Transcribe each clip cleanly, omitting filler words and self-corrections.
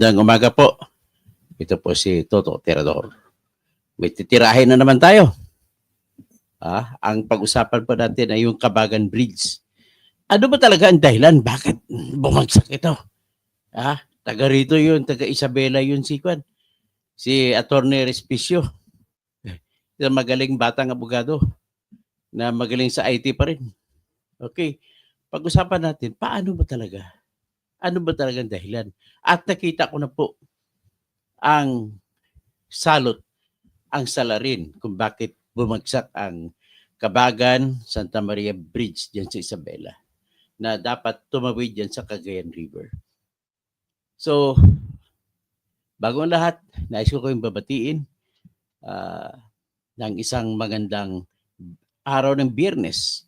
Magandang umaga po. Ito po si Toto Tirador. May titirahin na naman tayo. Ang pag-usapan po natin ay yung Kabagan Bridge. Ano ba talaga ang dahilan? Bakit bumagsak ito? Taga rito yun, taga Isabela yun si Kwan. Si Attorney Respicio. Isang magaling batang abogado na magaling sa IT pa rin. Okay. Pag-usapan natin, paano ba talaga? Ano ba talaga ang dahilan? At nakita ko na po ang salot, ang salarin kung bakit bumagsak ang Kabagan Santa Maria Bridge dyan sa Isabela na dapat tumawid dyan sa Cagayan River. So, bago ang lahat, nais ko kayong babatiin ng isang magandang araw ng Biyernes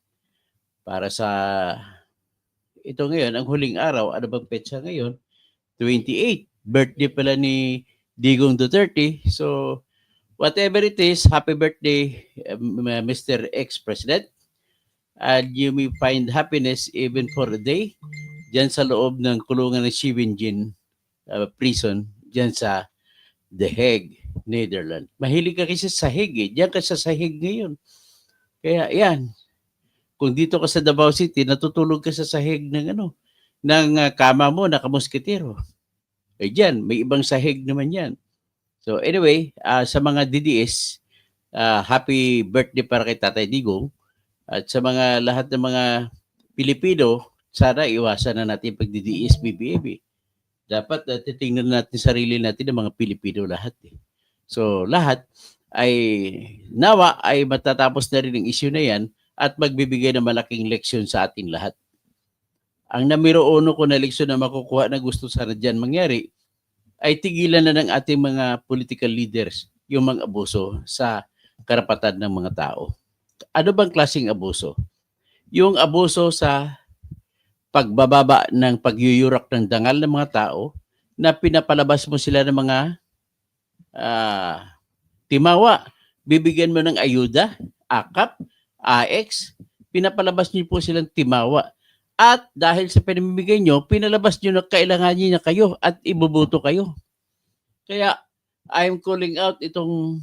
para sa ito ngayon, ang huling araw. Ano bang petsa ngayon? 28. Birthday pala ni Digong Duterte. So, whatever it is, happy birthday, Mr. Ex-President. And you may find happiness even for a day dyan sa loob ng kulungan ng Scheveningen prison dyan sa The Hague, Netherlands. Mahilig ka kasi sa Hague. Diyan ka sa Hague ngayon. Kaya yan. Kung dito ka sa Davao City, natutulog ka sa sahig ng kama mo na kamusketero. Eh diyan, may ibang sahig naman yan. So anyway, sa mga DDS, happy birthday para kay Tatay Digong. At sa mga lahat ng mga Pilipino, sana iwasan na natin pag-DDS, BBM. Dapat titingnan natin sarili natin ng mga Pilipino lahat. So lahat ay nawa ay matatapos na rin ang issue na yan at magbibigay ng malaking leksyon sa ating lahat. Ang numero 1 ko na leksyon na makukuha na gusto sana dyan mangyari ay tigilan na ng ating mga political leaders yung mga abuso sa karapatan ng mga tao. Ano bang klaseng abuso? Yung abuso sa pagbababa ng pagyuyurak ng dangal ng mga tao na pinapalabas mo sila ng mga timawa. Bibigyan mo ng ayuda, akap, AX, pinapalabas niyo po silang timawa. At dahil sa pinamimigay nyo, pinalabas nyo na kailangan niya kayo at ibubuto kayo. Kaya, I'm calling out itong,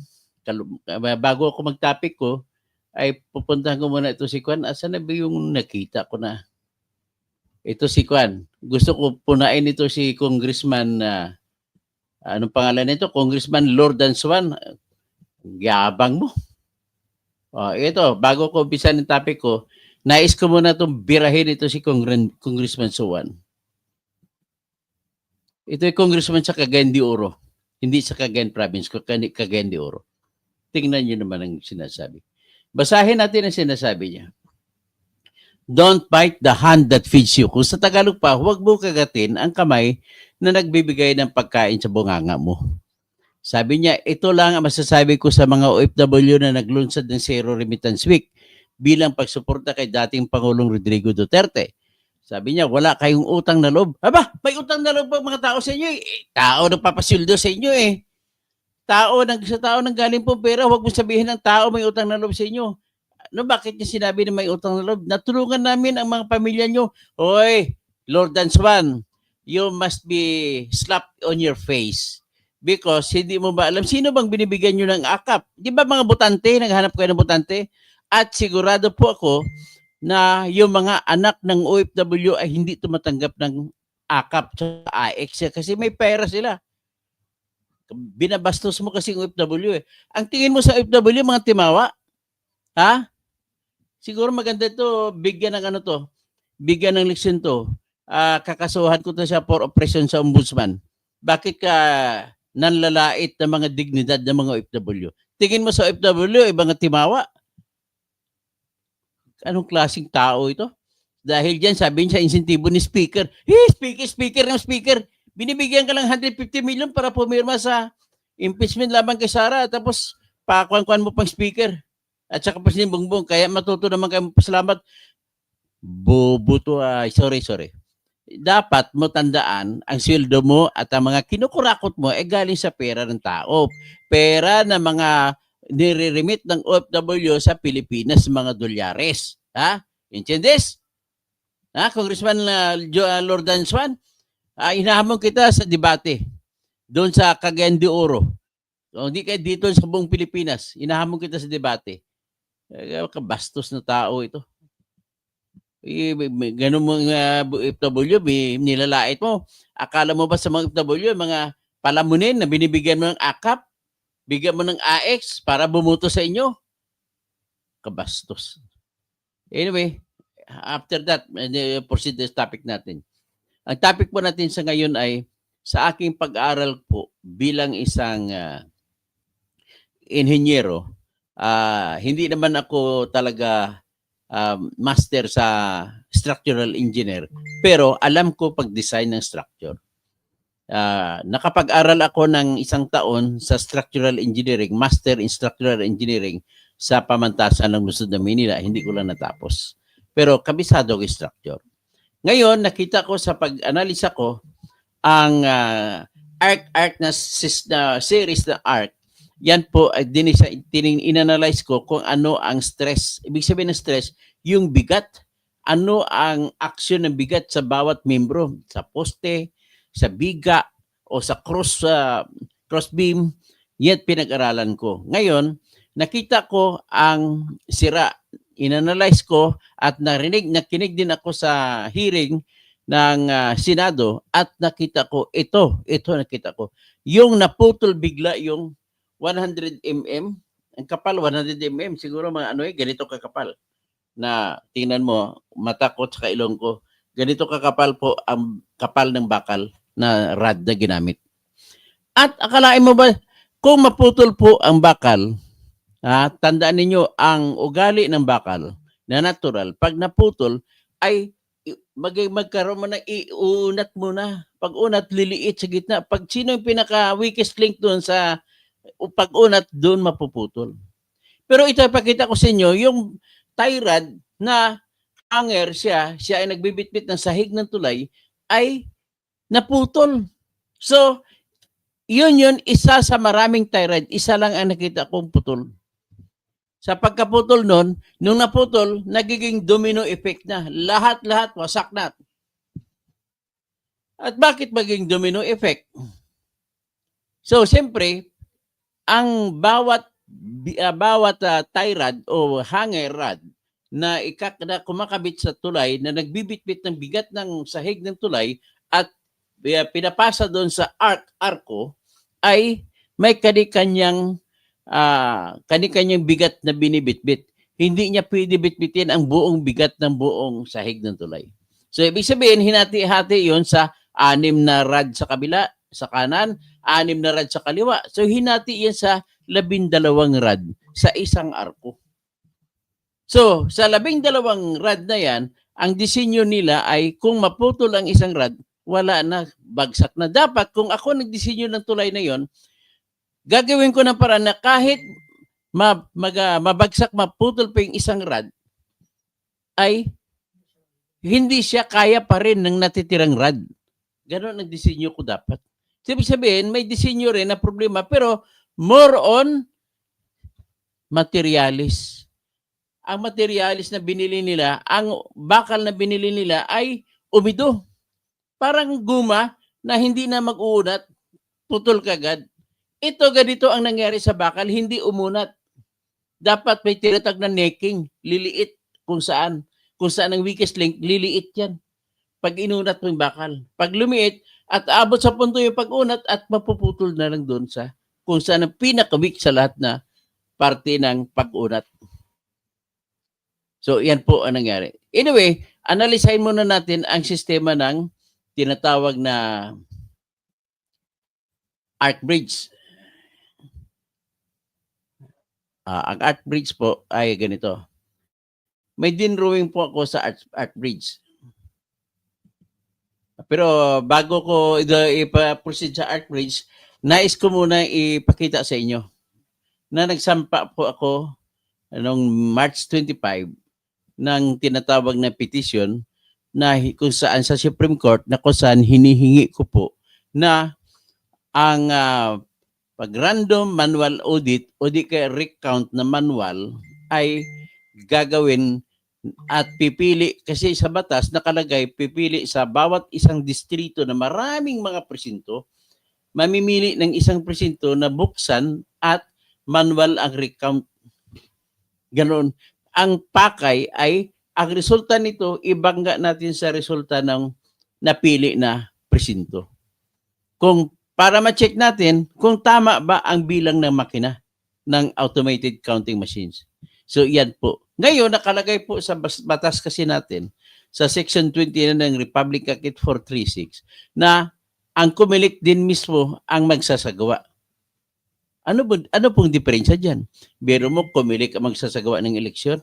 bago ako mag-topic ko, ay pupuntahan ko muna ito si Kwan. Asan na ba yung nakita ko na? Ito si Kwan. Gusto ko punain ito si Congressman, anong pangalan nito? Congressman Lordan Swan. Yabang mo. Ito, bago ko umpisa ng topic ko, nais ko muna itong birahin ito si Congressman Suwan. Ito ay Congressman sa Cagayan de Oro. Hindi sa Cagayan Province, Cagayan de Oro. Tingnan niyo naman ang sinasabi. Basahin natin ang sinasabi niya. Don't bite the hand that feeds you. Kung sa Tagalog pa, huwag mo kagatin ang kamay na nagbibigay ng pagkain sa bunganga mo. Sabi niya, ito lang ang masasabi ko sa mga OFW na naglunsad ng Zero Remittance Week bilang pagsuporta kay dating Pangulong Rodrigo Duterte. Sabi niya, wala kayong utang na loob. Aba, may utang na loob ba mga tao sa inyo? Tao nagpapasildo sa inyo eh. Sa tao nang galing po pera, huwag mo sabihin ng tao may utang na loob sa inyo. No, bakit niya sinabi na may utang na loob? Natulungan namin ang mga pamilya nyo. Hoy, Lord Swan, you must be slapped on your face. Because hindi mo ba alam, sino bang binibigyan nyo ng akap? Di ba mga botante, naghanap kayo ng botante? At sigurado po ako na yung mga anak ng OFW ay hindi tumatanggap ng akap sa AX kasi may pera sila. Binabastos mo kasi ng OFW eh. Ang tingin mo sa OFW, mga timawa? Siguro maganda ito, bigyan ng leksyon to. Kakasuhan ko to siya for oppression sa ombudsman. Bakit ka nanlalait ng mga dignidad ng mga OFW? Tingin mo sa OFW, ibang timawa. Anong klaseng tao ito? Dahil dyan, sabihin sa insentibo ni speaker, speaker. Binibigyan ka lang 150 million para pumirma sa impeachment laban kay Sara. Tapos, pakuan mo pang speaker. At saka pa si Bongbong. Kaya matuto naman kayo pasalamat. Bobo to. Sorry. Dapat mo tandaan ang sweldo mo at ang mga kinukurakot mo ay galing sa pera ng tao. Pera na mga nire-remit ng OFW sa Pilipinas, mga dolyares. Entiendes? Congressman Lordan Swan, hinahamon kita sa debate. doon sa Cagayan de Oro. So, hindi kayo dito sa buong Pilipinas. Inahamon kita sa debate. Kabastos na tao ito. Ganun mga FW, nilalait mo. Akala mo ba sa mga FW, mga palamunin na binibigyan mo ng AKAP, bigyan mo ng AX para bumuto sa inyo? Kabastos. Anyway, after that, proceed sa topic natin. Ang topic po natin sa ngayon ay sa aking pag-aaral po bilang isang inhenyero, hindi naman ako talaga master sa structural engineer, pero alam ko pag-design ng structure. Nakapag-aral ako ng 1 taon sa structural engineering, master in structural engineering sa pamantasan ng Luzon de Manila. Hindi ko lang natapos. Pero kabisado ko structure. Ngayon, nakita ko sa pag-analisa ko ang ARC na series na ARC. Yan po, in-analyze ko kung ano ang stress. Ibig sabihin ng stress, yung bigat. Ano ang aksyon ng bigat sa bawat membro, sa poste, sa biga, o sa cross beam. Yan pinag-aralan ko. Ngayon, nakita ko ang sira. In-analyze ko at nakinig din ako sa hearing ng Senado at nakita ko, ito nakita ko. Yung naputol bigla yung 100 mm, ang kapal 100 mm, siguro mga ganito kakapal. Na tingnan mo, mata ko at ilong ko, ganito kakapal po ang kapal ng bakal na rod na ginamit. At akalain mo ba, kung maputol po ang bakal, tandaan ninyo, ang ugali ng bakal na natural, pag naputol, ay magkaroon mo na iunat mo na. Pag unat, liliit sa gitna. Pag sino yung pinaka-weakest link doon sa pag-unat, doon mapuputol. Pero ito, ipakita ko sa inyo, yung tie rod na hanger siya ay nagbibitbit ng sahig ng tulay, ay naputol. So, yun, isa sa maraming tie rod, isa lang ang nakita kong putol. Sa pagkaputol nun, nung naputol, nagiging domino effect na. Lahat-lahat, wasak na. At bakit maging domino effect? So, siyempre, ang bawat tie rod o hanger rod na kumakabit sa tulay, na nagbibitbit ng bigat ng sahig ng tulay at pinapasa doon sa arko, ay may kani-kanyang bigat na binibitbit. Hindi niya pwede bitbitin ang buong bigat ng buong sahig ng tulay. So, ibig sabihin, hinati-hati yon sa 6 na rod sa kabila, sa kanan, 6 na rod sa kaliwa. So, hinati yan sa 12 rod sa isang arko. So, sa 12 rod na yan, ang disenyo nila ay kung maputol ang isang rod, wala na, bagsak na. Dapat, kung ako nagdisenyo ng tulay na yon, gagawin ko ng paraan na kahit mabagsak, maputol pa yung isang rod, ay hindi siya kaya pa rin ng natitirang rod. Ganon ang disenyo ko dapat. Ibig sabihin, may disenyo rin na problema, pero more on materialis. Ang materialis na binili nila, ang bakal na binili nila ay umido. Parang guma na hindi na mag-uunat, putol kagad. Ito, ganito ang nangyari sa bakal, hindi umunat. Dapat may tinatag na necking, liliit kung saan. Kung saan ang weakest link, liliit yan. Pag inunat mo yung bakal. Pag lumiit, at abot sa punto yung pag-unat at mapuputol na lang doon sa kung saan ang pinaka-weak sa lahat na parte ng pag-unat. So, yan po ang nangyari. Anyway, analisahin muna natin ang sistema ng tinatawag na arc bridge. Ang arc bridge po ay ganito. May dinrawing po ako sa arc bridge. Pero bago ko ipa-proceed sa arc bridge, nais ko muna ipakita sa inyo na nagsampa po ako noong March 25 ng tinatawag na petition na kung saan sa Supreme Court na kung saan hinihingi ko po na ang pag-random manual audit o di kaya recount na manual ay gagawin at pipili, kasi sa batas nakalagay, pipili sa bawat isang distrito na maraming mga presinto, mamimili ng isang presinto na buksan at manual ang recount. Ganon. Ang pakay ay, ang resulta nito, ibangga natin sa resulta ng napili na presinto. Kung para ma-check natin kung tama ba ang bilang ng makina ng automated counting machines. So yan po. Ngayon, nakalagay po sa batas kasi natin, sa Section 20 ng Republic Act 436, na ang COMELEC din mismo ang magsasagawa. Ano pong diferensya dyan? Biro mo, COMELEC ang magsasagawa ng eleksyon.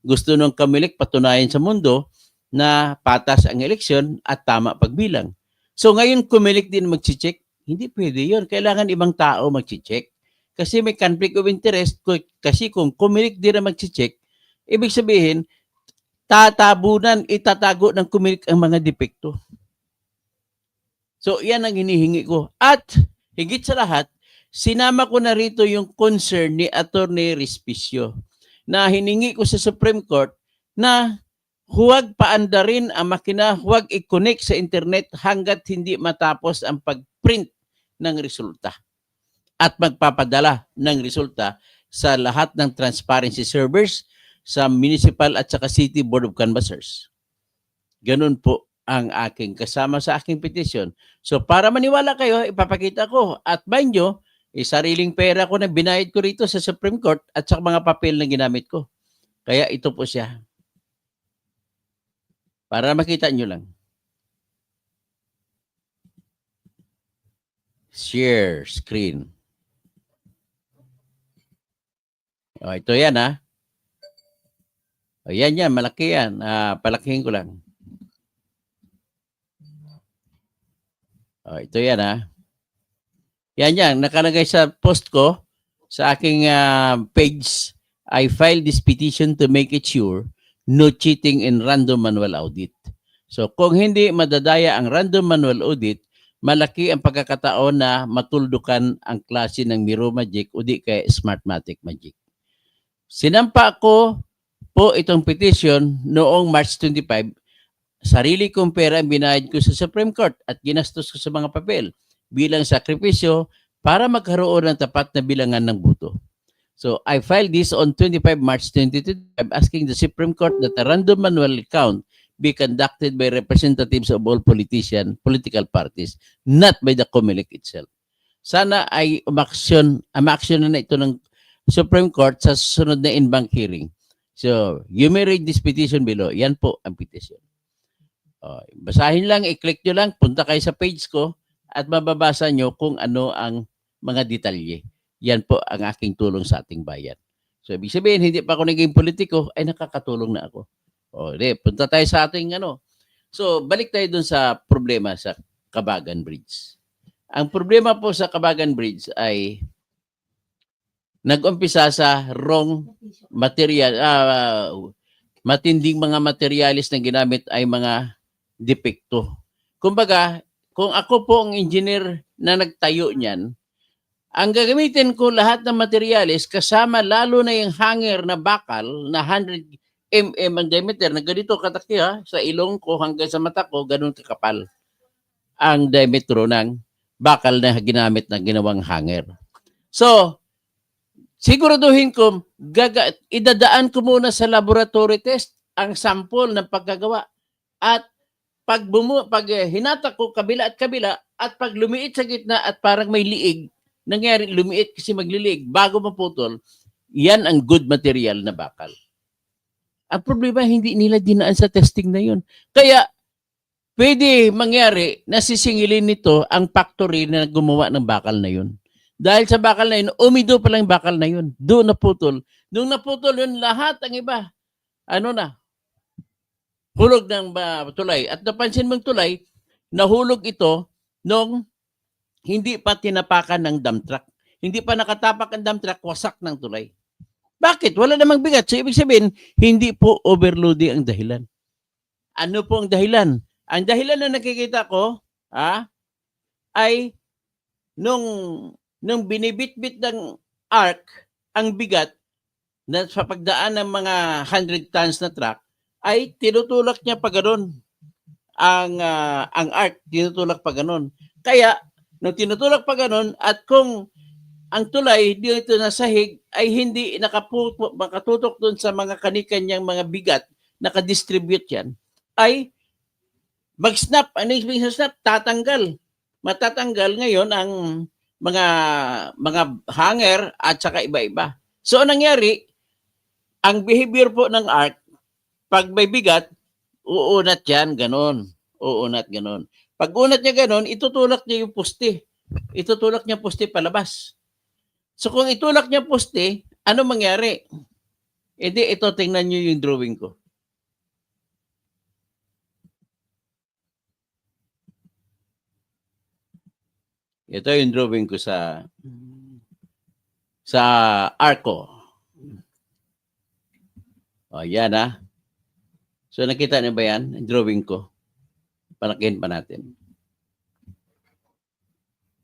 Gusto ng COMELEC patunayan sa mundo na patas ang eleksyon at tama pagbilang. So ngayon, COMELEC din mag-check. Hindi pwede yun. Kailangan ibang tao mag-check. Kasi may conflict of interest. Kasi kung COMELEC din na mag-check, ibig sabihin, itatago ng COMELEC ang mga depekto. So yan ang hinihingi ko. At higit sa lahat, sinama ko na rito yung concern ni Attorney Respicio na hiningi ko sa Supreme Court na huwag paandarin ang makina, huwag i-connect sa internet hanggat hindi matapos ang pag-print ng resulta at magpapadala ng resulta sa lahat ng transparency servers sa municipal at saka city board of canvassers. Ganun po ang aking kasama sa aking petition. So para maniwala kayo, ipapakita ko. At mind nyo, sariling pera ko na binayad ko rito sa Supreme Court at sa mga papel na ginamit ko. Kaya ito po siya. Para makita nyo lang. Share screen. O, ito yan ha. O, yan, malaki yan. Palakihin ko lang. O, ito yan ha. Yan, nakalagay sa post ko, sa aking page, I filed this petition to make it sure no cheating in random manual audit. So kung hindi madadaya ang random manual audit, malaki ang pagkakataon na matuldukan ang klase ng Miro Magic o di kaya Smartmatic Magic. Sinampa ko po itong petition noong March 25. Sarili kong pera ang binayad ko sa Supreme Court at ginastos ko sa mga papel bilang sakripisyo para magkaroon ng tapat na bilangan ng boto. So I filed this on 25 March 2025 asking the Supreme Court that a random manual count be conducted by representatives of all political parties, not by the COMELEC itself. Sana ay umaksyon na ito ng Supreme Court sa susunod na in-bank hearing. So, you may read this petition below. Yan po ang petition. Basahin lang, i-click nyo lang, punta kayo sa page ko at mababasa nyo kung ano ang mga detalye. Yan po ang aking tulong sa ating bayan. So, ibig sabihin, hindi pa ako naging politiko, ay nakakatulong na ako. Punta tayo sa ating So, balik tayo dun sa problema sa Cabagan Bridge. Ang problema po sa Cabagan Bridge ay nag-umpisa sa wrong material, matinding mga materialis na ginamit ay mga depekto. Kumbaga, kung ako po ang engineer na nagtayo niyan, ang gagamitin ko lahat ng materialis kasama lalo na yung hanger na bakal na 100 mm ang diameter na ganito kataki sa ilong ko hanggang sa mata ko, ganun kakapal ang diametro ng bakal na ginamit na ginawang hanger. So, siguraduhin ko, idadaan ko muna sa laboratory test ang sample ng pagkagawa. At pag hinata ko kabila at pag lumiit sa gitna at parang may liig, nangyari lumiit kasi maglilig bago maputol, yan ang good material na bakal. Ang problema, hindi nila dinaan sa testing na yun. Kaya, pwede mangyari na sisingilin nito ang factory na gumawa ng bakal na yun. Dahil sa bakal na yun, umido pa lang bakal na yun. Doon naputol. Nung naputol yun, lahat ang iba, hulog ng tulay. At napansin mong tulay, nahulog ito nung hindi pa tinapakan ng dump truck. Hindi pa nakatapak ang dump truck, wasak ng tulay. Bakit? Wala namang bigat. So, ibig sabihin, hindi po overloading ang dahilan. Ano po ang dahilan? Ang dahilan na nakikita ko, ay nung binibit-bit ng arc, ang bigat na sa pagdaan ng mga 100 tons na truck, ay tinutulak niya pa ganun. Ang arc, tinutulak pa ganun. Kaya, Nung tinutulak pa ganun, at kung ang tulay dito na sahig ay hindi makatutok doon sa mga kanikanyang mga bigat, nakadistribute yan, ay mag-snap. Ano yung snap? Tatanggal. Matatanggal ngayon ang mga hanger at saka iba-iba. So, anong nangyari, ang behavior po ng arc, pag may bigat, uunat yan, ganon. Uunat, ganon. Pag unat niya ganon, itutulak niya yung poste. Itutulak niya poste palabas. So kung itulak niya poste, ano mangyari? E di, ito, tingnan niyo yung drawing ko. Ito yung drawing ko sa Arco. O, yan ha. So nakita niyo ba yan? Yung drawing ko. Palakihin pa natin.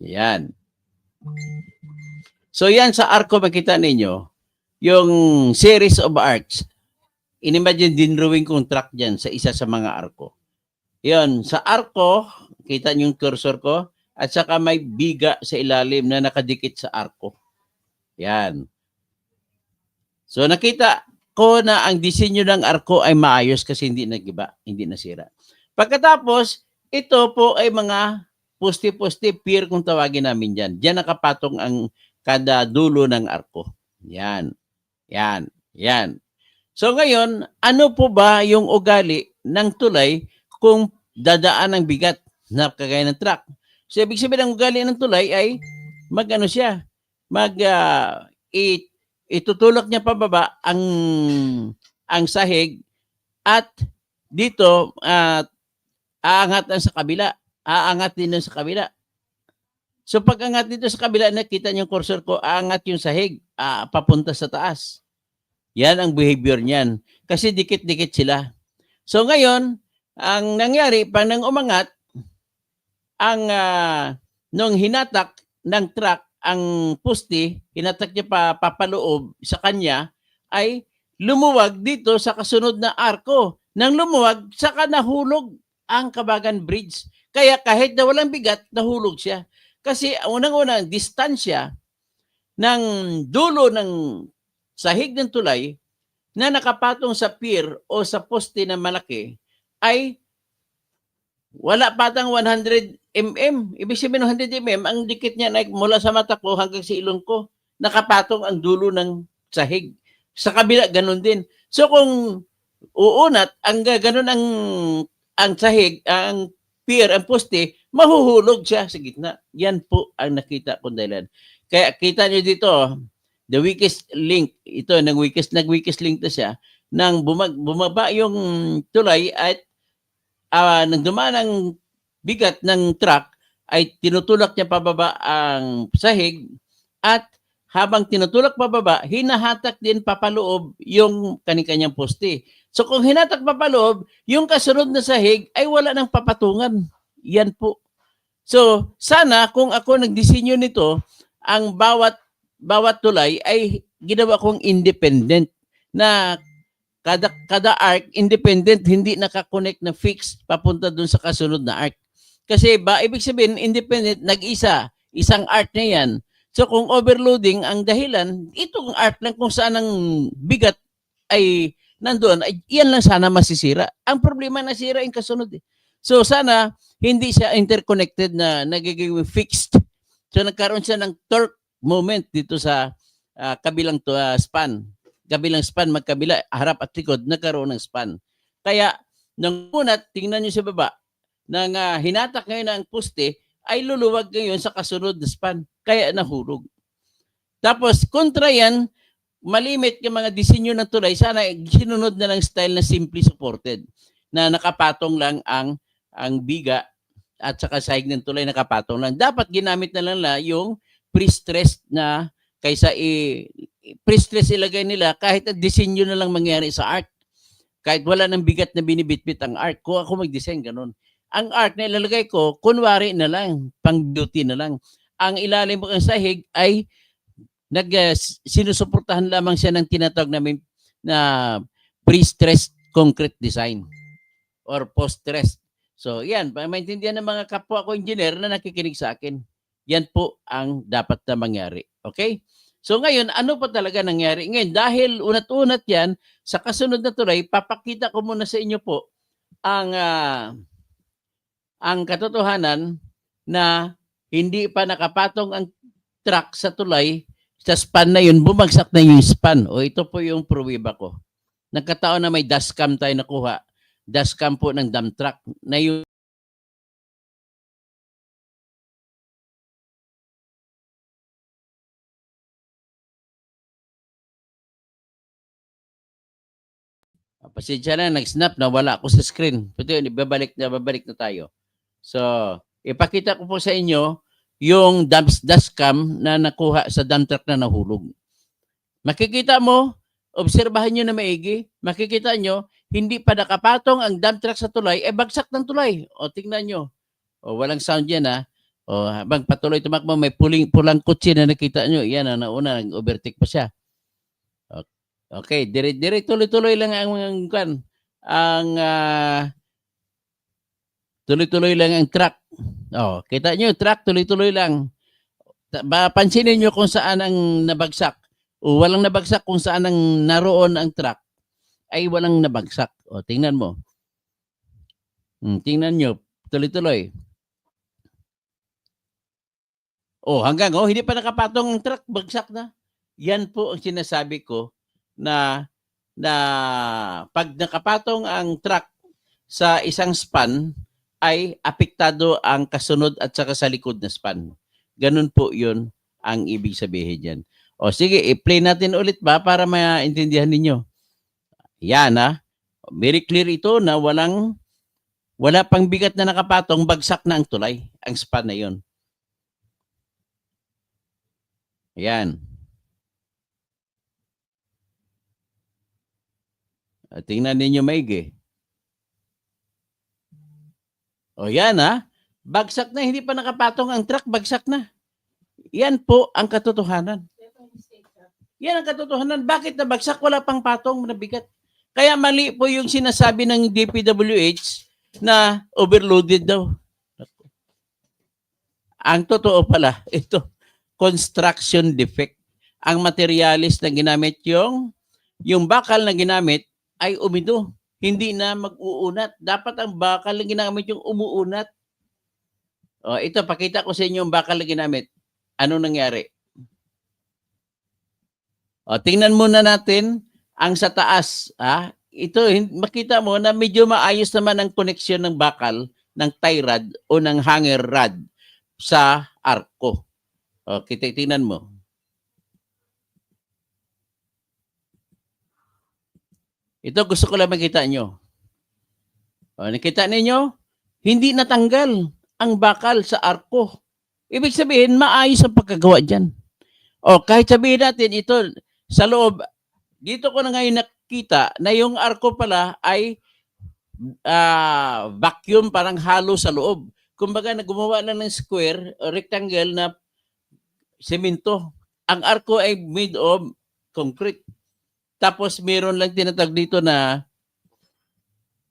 Yan. So yan sa Arco, makita ninyo yung series of arcs. Inimagine din drawing kong track dyan sa isa sa mga Arco. Yan, sa Arco, kita niyo yung cursor ko, at saka may biga sa ilalim na nakadikit sa Arco. Yan. So nakita ko na ang disenyo ng Arco ay maayos kasi hindi nagiba, hindi nasira. Pagkatapos, ito po ay mga poste-poste pier kung tawagin namin dyan. Diyan nakapatong ang kada dulo ng Arco. Yan. Yan. Yan. So ngayon, ano po ba yung ugali ng tulay kung dadaan ng bigat na kagaya ng truck? So ibig sabihin ng ugali ng tulay ay mag-ano siya, itutulak niya pababa ang sahig at dito aangat sa kabila. Aangat din sa kabila. So pag angat dito sa kabila, nakita niyo yung cursor ko, aangat yung sahig papunta sa taas. Yan ang behavior niyan. Kasi dikit-dikit sila. So ngayon, ang nangyari, pag nang umangat, nung hinatak ng truck ang poste, hinatak niya papaloob sa kanya, ay lumuwag dito sa kasunod na arko. Nang lumuwag, saka nahulog ang Kabagan Bridge. Kaya kahit na walang bigat, nahulog siya. Kasi unang-unang distansya ng dulo ng sahig ng tulay na nakapatong sa pier o sa poste na malaki ay wala patang 100 mm. Ibig sabihin 100 mm, ang dikit niya na mula sa mata ko hanggang sa ilong ko, nakapatong ang dulo ng sahig. Sa kabila, ganun din. So kung uunat, ang ganun ang sahig, ang pier, ang poste, mahuhulog siya sa gitna. Yan po ang nakita kong dahilan. Kaya kita nyo dito, the weakest link, ito, nag-weakest link to siya, nang bumaba yung tulay at nang dumaan ang bigat ng truck, ay tinutulak niya pababa ang sahig at habang tinutulak pababa, hinahatak din papaloob yung kanikanyang poste. So kung hinatak papaloob, yung kasunod na sahig ay wala nang papatungan. Yan po. So sana kung ako nagdisenyo nito, ang bawat tulay ay ginawa kong independent na kada arc independent, hindi nakakonect na fixed papunta dun sa kasunod na arc. Kasi ibig sabihin independent, nag-isa, isang arc na yan. So kung overloading ang dahilan, itong arc lang kung saan ang bigat ay nandoon, ay yan lang sana masisira. Ang problema, nasira yung kasunod. So sana hindi siya interconnected na nagiging fixed. So nagkaroon siya ng torque moment dito sa kabilang span. Kabilang span, magkabila, harap at likod, nagkaroon ng span. Kaya, nang una, tingnan nyo sa baba, nang hinatak ngayon ng poste, ay luluwag ngayon sa kasunod na span. Kaya nahulog. Tapos, kontra yan, malimit yung mga disenyo ng tulay, sana sinunod na lang style na simply supported, na nakapatong lang ang biga at saka sahig ng tulay nakapatong lang. Dapat ginamit na lang yung pre-stressed na kaysa pre-stress ilagay nila kahit ang disenyo na lang mangyari sa arc. Kahit wala nang bigat na binibitbit ang arc. Kung ako mag-design, ganun. Ang arc na ilalagay ko, kunwari na lang, pang beauty na lang. Ang ilalim ng sahig ay sinusuportahan lamang siya ng tinatawag namin na pre-stressed concrete design or post-stressed. So, yan. Maintindihan ng mga kapwa ko engineer na nakikinig sa akin. Yan po ang dapat na mangyari. Okay? So ngayon, ano pa talaga nangyari? Ngayon, dahil unat-unat yan, sa kasunod na tulay, papakita ko muna sa inyo po ang katotohanan na hindi pa nakapatong ang truck sa tulay, sa span na yun, bumagsak na yung span. O ito po yung pruweba ko. Nagkataon na may dashcam tayo nakuha. Dashcam po ng dump truck na yung pasensya na, nag-snap, nawala ako sa screen. Pero yun, babalik na tayo. So, ipakita ko po sa inyo yung dashcam na nakuha sa dump truck na nahulog. Makikita mo, obserbahan nyo na maigi, makikita nyo, hindi pa nakapatong ang dump truck sa tulay, bagsak ng tulay. O, tingnan nyo. O, walang sound yan ha. O, habang patuloy tumakbo, may pulang kutsi na nakita nyo. Yan, nauna, nag-overtake pa siya. Okay, tuloy-tuloy lang tuloy-tuloy lang ang truck. Oh, kita nyo, truck, tuloy-tuloy lang. Pansinin nyo kung saan ang nabagsak. O walang nabagsak kung saan ang naroon ang truck, ay walang nabagsak. O, tingnan mo. Tingnan nyo, tuloy-tuloy. O, hindi pa nakapatong ang truck, bagsak na. Yan po ang sinasabi ko na pag nakapatong ang truck sa isang span, ay apektado ang kasunod at saka sa likod na span. Ganun po yun ang ibig sabihin dyan. O sige, i-play natin ulit ba para maintindihan ninyo. Yan ha. Very clear ito na wala pang bigat na nakapatong, bagsak na ang tulay, ang span na yun. Yan. Tingnan ninyo maigi. O yan ha. Bagsak na, hindi pa nakapatong ang truck, bagsak na. Yan po ang katotohanan. Yan ang katotohanan. Bakit nabagsak? Wala pang patong na bigat. Kaya mali po yung sinasabi ng DPWH na overloaded daw. Ang totoo pala, ito, construction defect. Ang materialis na ginamit yung bakal na ginamit ay umido. Hindi na mag-uunat. Dapat ang bakal na ginamit yung umuunat. O, ito, pakita ko sa inyo yung bakal na ginamit. Ano nangyari? O, tingnan muna natin ang sa taas. Ito, makita mo na medyo maayos naman ang koneksyon ng bakal, ng tie rod o ng hanger rod sa arko. O, tingnan mo. Ito gusto ko lang makita nyo. O, nakita ninyo? Hindi natanggal ang bakal sa arko. Ibig sabihin, maayos ang pagkagawa dyan. O, kahit sabihin natin ito, sa loob, dito ko na ngayon nakita na yung arko pala ay vacuum, parang halo sa loob. Kumbaga, gumawa na ng square o rectangle na semento. Ang arko ay made of concrete. Tapos meron lang tinatag dito na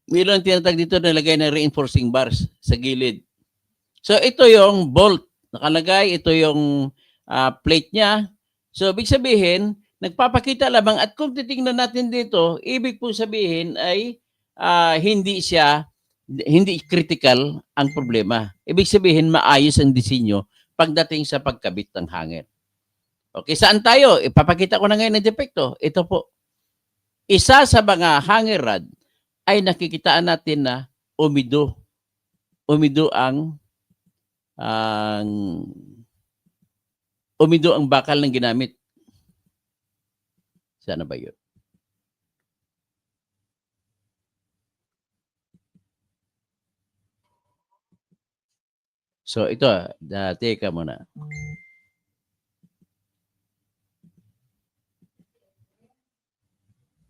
lagay ng reinforcing bars sa gilid. So ito yung bolt nakalagay, ito yung plate niya. So ibig sabihin, nagpapakita lamang at kung titingnan natin dito, ibig po sabihin ay hindi critical ang problema. Ibig sabihin maayos ang disenyo pagdating sa pagkabit ng hanger. Okay, saan tayo? Ipapakita ko na ngayon ang depekto. Ito po. Isa sa mga hanger rod ay nakikitaan natin na umido. Umido ang bakal ng ginamit. Sana ba yun? So ito, teka muna.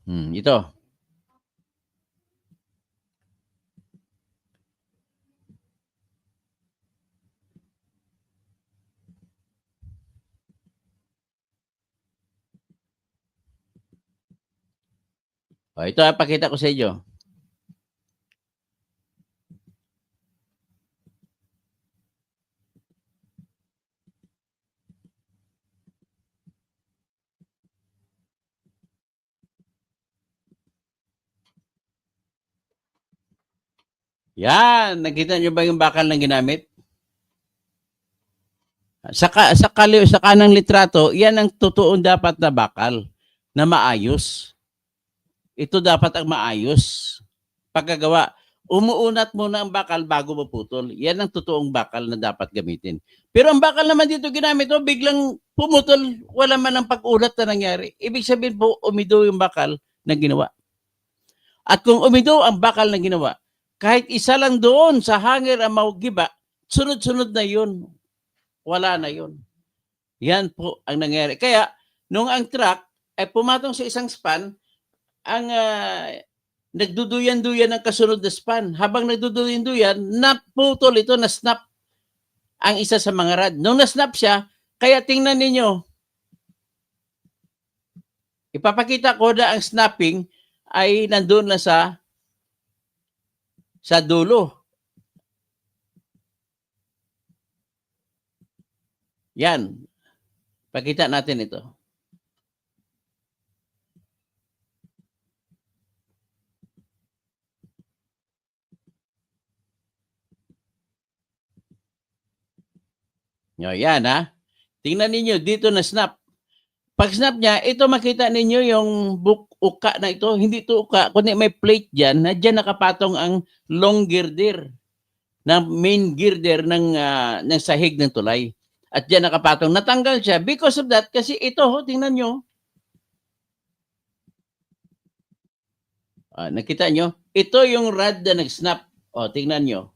Ito. O, ito pakita ko sa inyo. Yan, nakita nyo ba yung bakal na ginamit? Sa kanang litrato, yan ang totoong dapat na bakal na maayos. Ito dapat ang maayos. Pagkagawa, umuunat muna ang bakal bago maputol. Yan ang totoong bakal na dapat gamitin. Pero ang bakal naman dito ginamit, biglang pumutol, wala man ang pag-ulat na nangyari. Ibig sabihin po, umido yung bakal na ginawa. At kung umido ang bakal na ginawa, kahit isa lang doon sa hanger ang maugiba, sunod-sunod na yun. Wala na yun. Yan po ang nangyari. Kaya, nung ang truck ay pumatong sa isang span, ang nagduduyan-duyan ng kasunod na span. Habang nagduduyan-duyan, naputol ito, na-snap ang isa sa mga rad. Nung na-snap siya, kaya tingnan ninyo, ipapakita ko na ang snapping ay nandun na sa dulo. Yan. Pakita natin ito. Yan ha. Tingnan ninyo, dito na snap. Pag snap niya, ito makita ninyo yung uka na ito. Hindi ito uka, kundi may plate dyan na dyan nakapatong ang long girder na main girder ng sahig ng tulay. At dyan nakapatong. Natanggal siya because of that. Kasi ito, tingnan nyo. Nakita nyo? Ito yung rod na nag-snap. Tingnan nyo.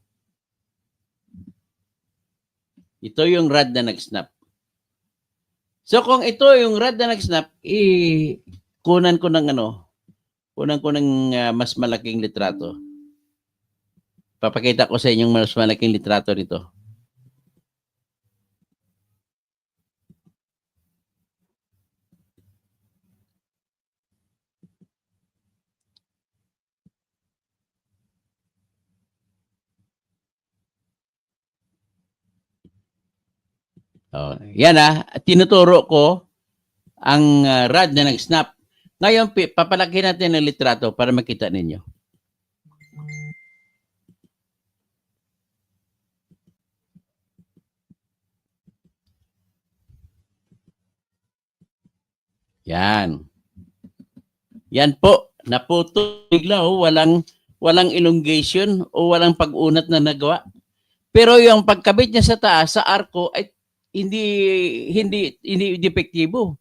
Ito yung rod na nag-snap. So kung ito yung rod na nag-snap, kunan ko ng mas malaking litrato. Papakita ko sa inyong mas malaking litrato nito. Yan tinuturo ko ang rod na nag-snap. Ngayon, papalaki natin ang litrato para makita ninyo. Yan. Yan po, naputol bigla, walang elongation o walang pag-unat na nagawa. Pero yung pagkabit niya sa taas, sa arko, ay hindi depektibo.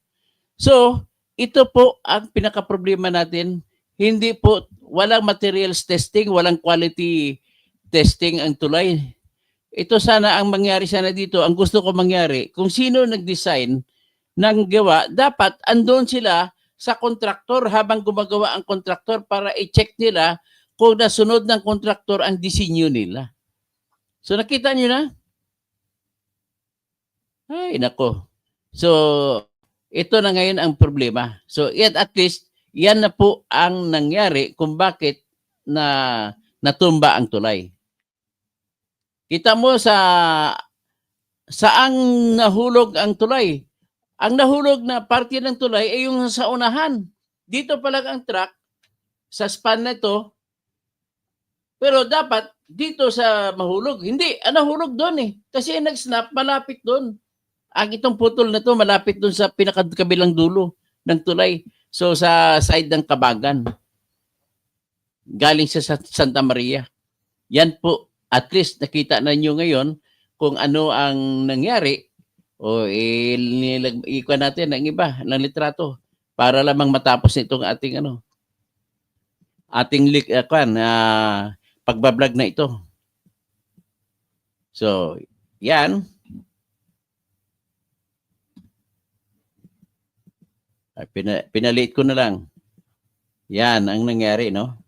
So, ito po ang pinaka-problema natin. Hindi po, walang materials testing, walang quality testing ang tulay. Ito sana ang mangyari sana dito. Ang gusto ko mangyari, kung sino nag-design ng gawa, dapat andun sila sa kontraktor habang gumagawa ang kontraktor para i-check nila kung nasunod ng kontraktor ang disenyo nila. So nakita niyo na? Ay, nako. So, ito na ngayon ang problema. So, at least, yan na po ang nangyari kung bakit natumba ang tulay. Kita mo saang nahulog ang tulay. Ang nahulog na parte ng tulay ay yung sa unahan. Dito pa lang ang truck, sa span na ito, pero dapat dito sa mahulog. Hindi, nahulog doon Kasi nag-snap, malapit doon. Ang itong putol na to malapit doon sa pinakakabilang dulo ng tulay. So sa side ng Kabagan. Galing sa Santa Maria. Yan po, at least nakita na nyo ngayon kung ano ang nangyari. Ikuha natin ng iba, ng litrato para lamang matapos nitong ating pagbablog na ito. So, yan. Pinaliit ko na lang. Yan ang nangyari, no?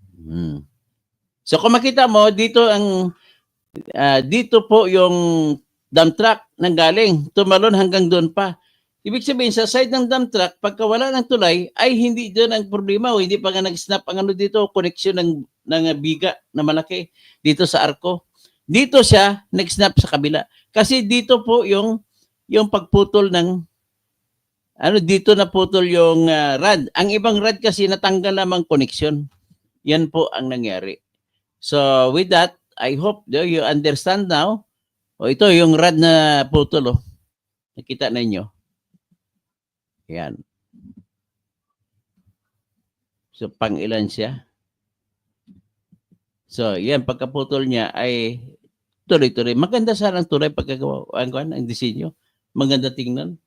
So kung makita mo, dito po yung dump truck nang galing. Tumalon hanggang doon pa. Ibig sabihin, sa side ng dump truck, pagka wala ng tulay, ay hindi doon ang problema. Hindi pa nga nag-snap ang dito, connection ng biga na malaki dito sa arko. Dito siya nag-snap sa kabila. Kasi dito po yung pagputol ng dito naputol yung rod. Ang ibang rod kasi natanggal lamang connection. Yan po ang nangyari. So with that, I hope you understand now. O ito yung rad na putol. Nakita ninyo. Yan. So, pang ilan siya? So, yan, pagkaputol niya ay tuloy-tuloy. Maganda sana ang tuloy pagkagawa ang disenyo. Maganda tingnan.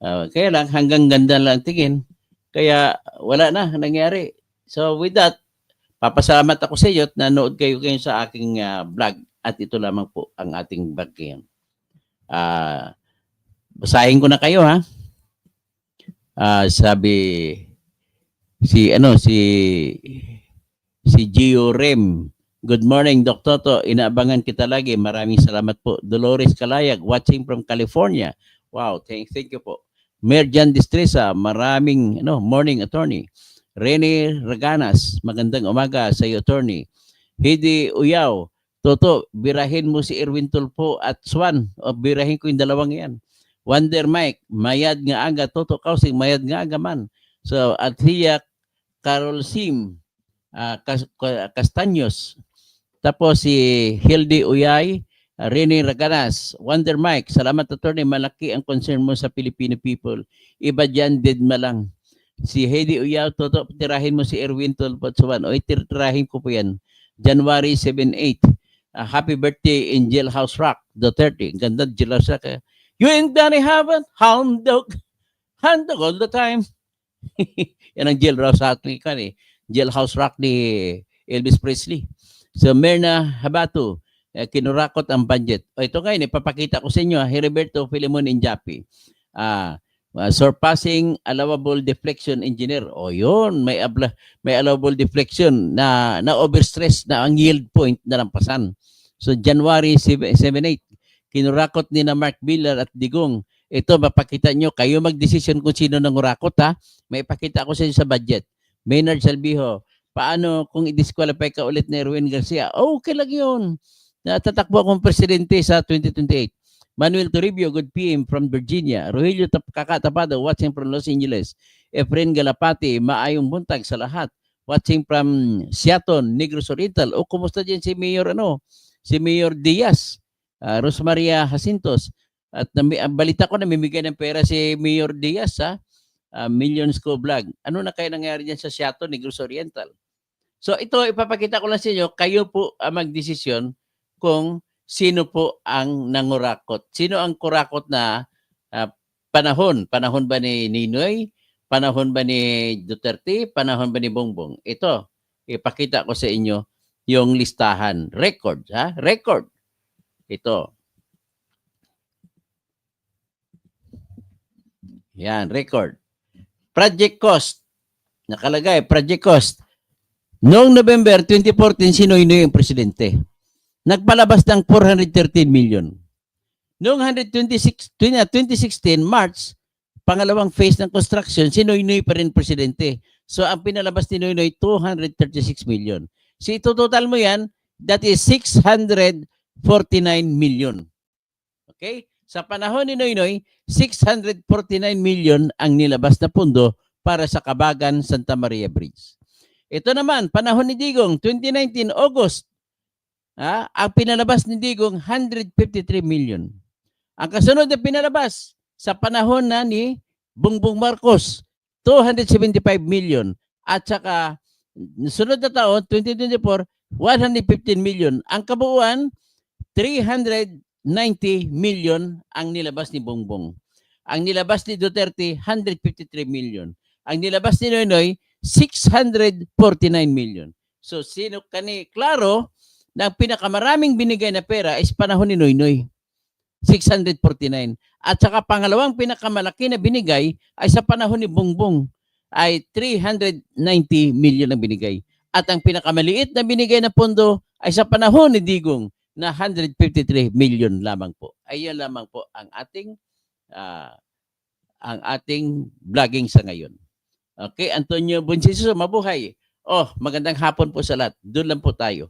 Kaya lang, hanggang ganda lang tingin. Kaya, wala na nangyari. So, with that, papasalamat ako sa iyo at nanood kayo sa aking vlog. At ito lamang po ang ating vlog ngayon. Basahin ko na kayo, ha? Sabi si Gio Rem. Good morning, Dr. Toto. Inaabangan kita lagi. Maraming salamat po. Dolores Kalayag, watching from California. Wow, thank you po. Merjan Distresa, maraming morning, attorney. Rene Raganas, magandang umaga sa iyo, attorney. Hidi Uyaw, Toto, birahin mo si Erwin Tulfo at Swan. O birahin ko yung dalawang yan. Wonder Mike, mayad nga aga. Toto Kausing, mayad nga aga man. So, Athia Carol Sim, Castaños. Tapos si Hildy Uyay, Rene Raganas, Wonder Mike, salamat attorney, malaki ang concern mo sa Filipino people. Iba dyan, dead malang. Si Heidi Uyay, Toto, tirahin mo si Erwin Tulfo at Swan. O, tirahin ko po yan. January 7-8. Happy birthday in Jailhouse Rock, Duterte. Ganda, Jailhouse Rock. You and Danny haven't hound dog all the time. Yan ang Jailhouse Rock ni Jailhouse Rock ni Elvis Presley. So, Merna Habato, kinurakot ang budget. O, ito ngayon, ipapakita ko sa inyo, Heriberto Filemon Injapi. Surpassing allowable deflection engineer. O, yun, may allowable deflection na overstress na ang yield point na lampasan. So, January 7-8. Kinurakot ni na Mark Villar at Digong. Ito, mapakita nyo, kayo mag-decision kung sino nang urakot, ha? May ipakita ko sa inyo sa budget. Maynard Salvijo, paano kung i-disqualify ka ulit ni Erwin Garcia? Okay lang yun. Tatakbo akong presidente sa 2028. Manuel Toribio, good PM from Virginia. Rogelio Kakatapado, watching from Los Angeles. Efren Galapati, maayong buntag sa lahat. Watching from Seattle, Negros Oriental. O, kumusta dyan si Mayor, si Mayor Diaz? Rosmaria Jacintos. At balita ko na mimigay ng pera si Mayor Diaz, Millions Ko Vlog. Ano na kaya nangyari dyan sa Seattle, Negros Oriental? So ito, ipapakita ko lang sa inyo, kayo po ang magdesisyon kung sino po ang nangurakot. Sino ang kurakot na panahon? Panahon ba ni Ninoy? Panahon ba ni Duterte? Panahon ba ni Bongbong? Ito, ipakita ko sa inyo yung listahan. Record, Record. Ito. Yan, record. Project cost. Nakalagay, project cost. Noong November 2014, si Noynoy ang presidente. Nagpalabas ng 413 million. Noong 2016, March, pangalawang phase ng construction, si Noynoy pa rin presidente. So, ang pinalabas ni Noynoy, 236 million. So, ito total mo yan, that is 649 million. Okay? Sa panahon ni Noynoy, 649 million ang nilabas na pundo para sa Kabagan Santa Maria Bridge. Ito naman, panahon ni Digong, 2019 August, ang pinalabas ni Digong, 153 million. Ang kasunod na pinalabas sa panahon na ni Bongbong Marcos, 275 million. At saka, sunod na taon, 2024, 115 million. Ang kabuuan, 390 million ang nilabas ni Bongbong. Ang nilabas ni Duterte, 153 million. Ang nilabas ni Noynoy, 649 million. So, klaro na ang pinakamaraming binigay na pera is panahon ni Noynoy, 649. At saka pangalawang pinakamalaki na binigay ay sa panahon ni Bongbong, ay 390 million ang binigay. At ang pinakamaliit na binigay na pondo ay sa panahon ni Digong na 153 million lamang po. Ayan lamang po ang ating vlogging sa ngayon. Okay, Antonio Bunciso, mabuhay. Magandang hapon po sa lahat. Doon lang po tayo.